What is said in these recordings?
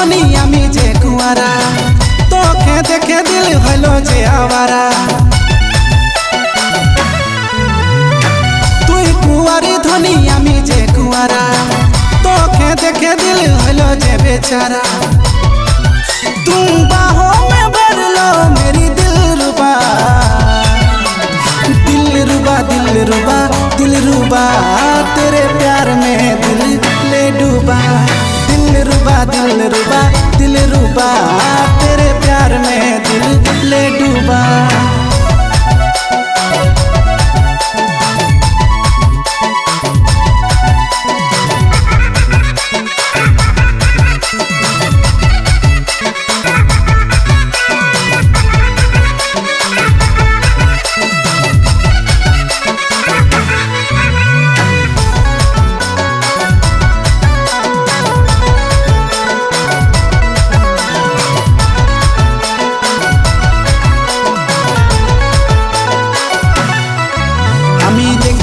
धनी आमी जे कुआरा तोखे देखे दिल हलो जे आवारा तुई कुआरी धनी आमी जे कुआरा तोखे देखे दिल हलो जे बेचारा तुम बाहों में भर लो मेरी दिलरुबा दिलरुबा दिलरुबा दिलरुबा तेरे प्यार में दिल ले डूबा दिलरुबा दिलरुबा दिलरुबा तेरे प्यार में दिल ले डूबा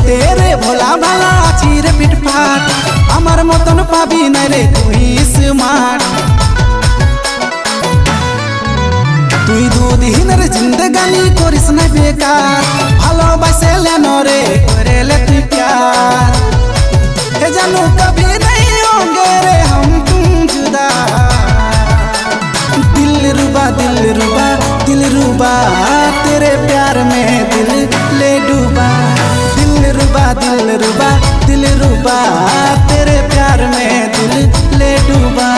तेरे भोला भाला चिर पिटपाट आमार मतन पाबी ना रे तुई स्मार्ट तुई दुदिनेर जिंदगानी करिस ना बेकार भालोबासे लेनो रे करेले तुई प्यार हे जानू कभी नहीं होंगे रे हम तुम जुदा दिलरुबा दिलरुबा दिलरुबा तेरे प्यार में दिल ले डूबा दिलरुबा दिलरुबा दिलरुबा तेरे प्यार में दिल ले डूबा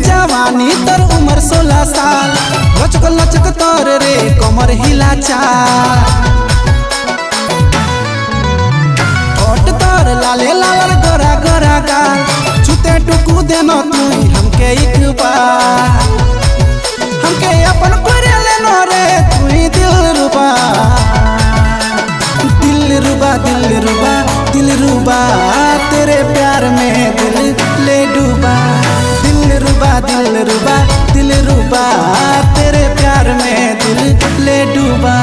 जवानी तर उम्र 16 साल लचक लचक तोर रे कमर हिला चाल ठोट तोर लाले लाल गोरा गोरा गाल छुते टुकू देनो तुई हमके एक बार हमके अपन करे लेनो रे तुई दिलरुबा दिलरुबा दिलरुबा दिलरुबा तेरे प्यार में दिल ले डूबा दिलरुबा दिलरुबा दिलरुबा तेरे प्यार में दिल ले डूबा।